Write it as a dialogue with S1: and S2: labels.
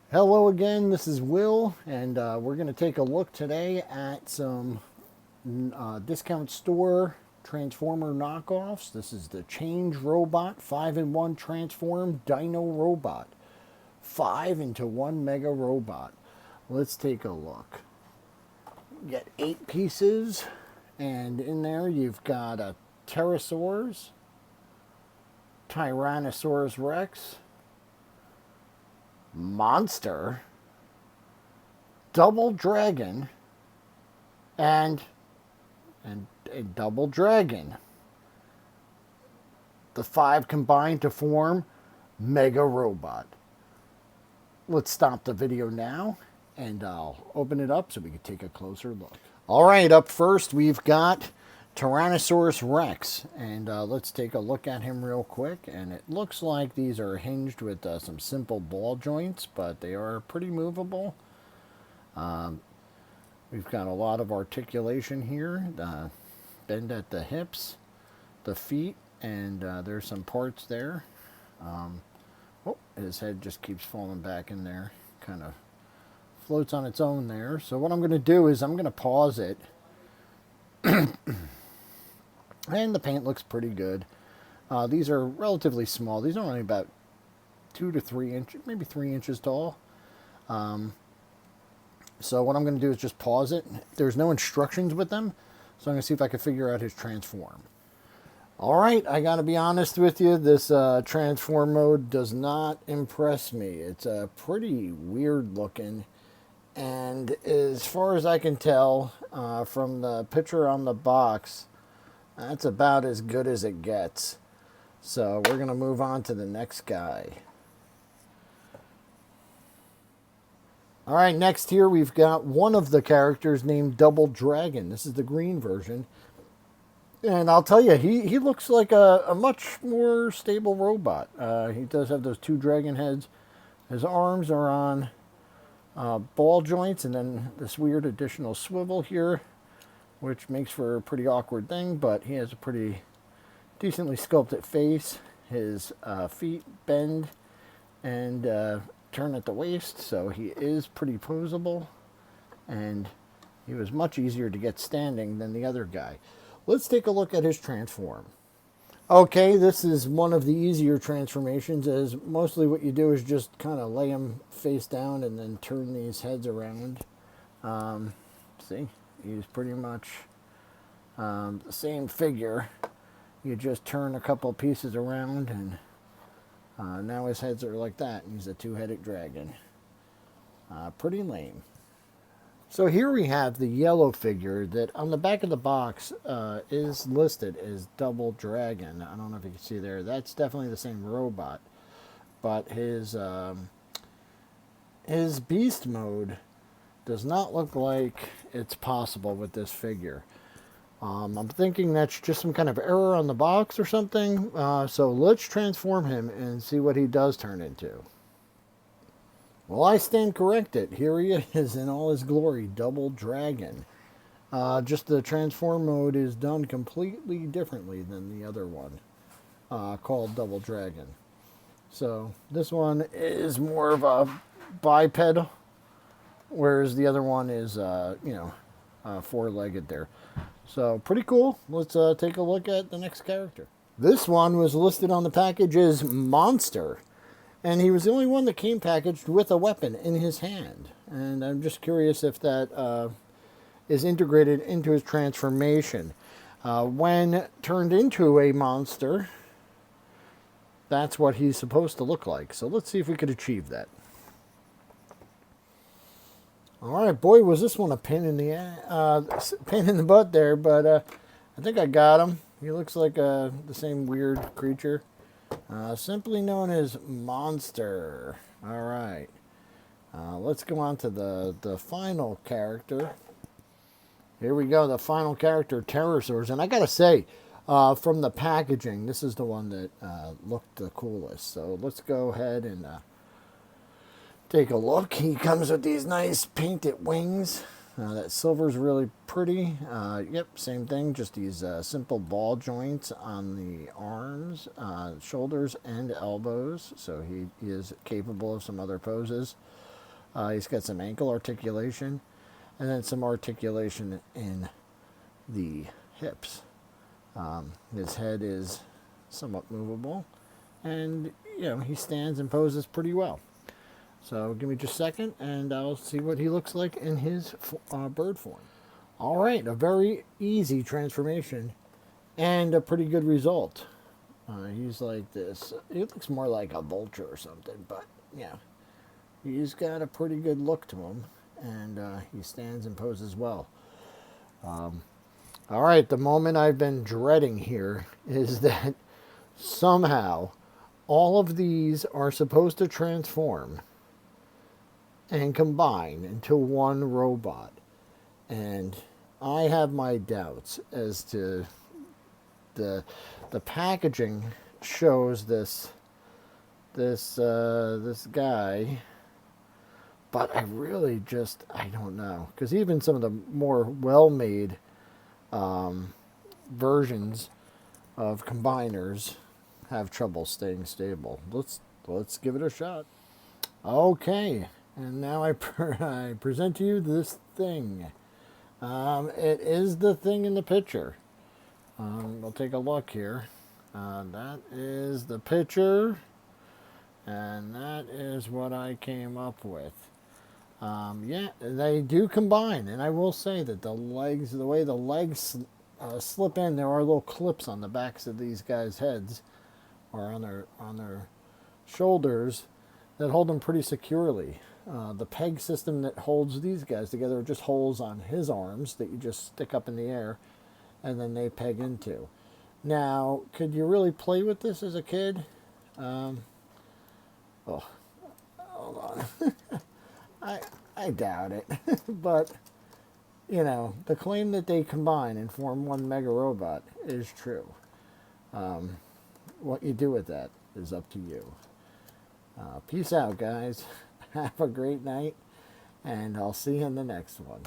S1: Hello again, this is Will, and we're going to take a look today at some discount store Transformer knockoffs. This is the Change Robot 5-in-1 Transform Dino Robot. 5 into 1 Mega Robot. Let's take a look. Get 8 pieces, and in there you've got a Pterosaurs, Tyrannosaurus Rex, Monster, Double Dragon, and a Double Dragon. The 5 combined to form Mega Robot. Let's stop the video now and I'll open it up so we can take a closer look. All right, up first we've got Tyrannosaurus Rex, and let's take a look at him real quick. And it looks like these are hinged with some simple ball joints, but they are pretty movable. We've got a lot of articulation here, bend at the hips, the feet, and there's some parts there. Oh, his head just keeps falling back in there, kind of floats on its own there. So what I'm going to do is I'm going to pause it. And the paint looks pretty good. These are relatively small. These are only about 2 to 3 inches, maybe 3 inches tall. So what I'm going to do is just pause it. There's no instructions with them, so I'm going to see if I can figure out his transform. All right, I got to be honest with you. This transform mode does not impress me. It's pretty weird looking. And as far as I can tell from the picture on the box, that's about as good as it gets. So we're going to move on to the next guy. All right, next here we've got one of the characters named Double Dragon. This is the green version. And I'll tell you, he looks like a much more stable robot. He does have those 2 dragon heads. His arms are on ball joints, and then this weird additional swivel here, which makes for a pretty awkward thing, but he has a pretty decently sculpted face. His feet bend and turn at the waist, so he is pretty posable, and he was much easier to get standing than the other guy. Let's take a look at his transform. Okay, this is one of the easier transformations, as mostly what you do is just kind of lay him face down and then turn these heads around. See, he's pretty much the same figure. You just turn a couple pieces around, and now his heads are like that. He's a 2-headed dragon. Pretty lame. So here we have the yellow figure that on the back of the box is listed as Double Dragon. I don't know if you can see there. That's definitely the same robot. But his beast mode does not look like it's possible with this figure. I'm thinking that's just some kind of error on the box or something. So let's transform him and see what he does turn into. Well, I stand corrected. Here he is in all his glory, Double Dragon. Just the transform mode is done completely differently than the other one, called Double Dragon. So this one is more of a biped, whereas the other one is, four-legged there. So pretty cool. Let's take a look at the next character. This one was listed on the package as Monster. And he was the only one that came packaged with a weapon in his hand. And I'm just curious if that is integrated into his transformation. When turned into a monster, that's what he's supposed to look like. So let's see if we could achieve that. All right, boy, was this one a pain in the butt there, but I think I got him. He looks like the same weird creature. Simply known as Monster. All right. Let's go on to the final character. Here we go, the final character, Pterosaurs. And I gotta say, from the packaging, this is the one that looked the coolest. So let's go ahead and take a look. He comes with these nice painted wings. That silver's really pretty. Yep, same thing, just these simple ball joints on the arms, shoulders, and elbows. So he is capable of some other poses. He's got some ankle articulation and then some articulation in the hips. His head is somewhat movable, and he stands and poses pretty well. So give me just a second, and I'll see what he looks like in his bird form. All right, a very easy transformation and a pretty good result. He's like this. He looks more like a vulture or something, but yeah, he's got a pretty good look to him, and he stands and poses well. All right, the moment I've been dreading here is that somehow all of these are supposed to transform and combine into one robot. And I have my doubts as to the packaging shows this guy, but I really I don't know, because even some of the more well-made versions of combiners have trouble staying stable. Let's give it a shot. Okay, and now I present to you this thing. It is the thing in the picture. We'll take a look here. That is the picture, and that is what I came up with. Yeah, they do combine, and I will say that the way the legs slip in, there are little clips on the backs of these guys' heads, or on their shoulders, that hold them pretty securely. The peg system that holds these guys together are just holes on his arms that you just stick up in the air, and then they peg into. Now, could you really play with this as a kid? Oh, hold on. I doubt it. But, the claim that they combine and form one mega robot is true. What you do with that is up to you. Peace out, guys. Have a great night, and I'll see you in the next one.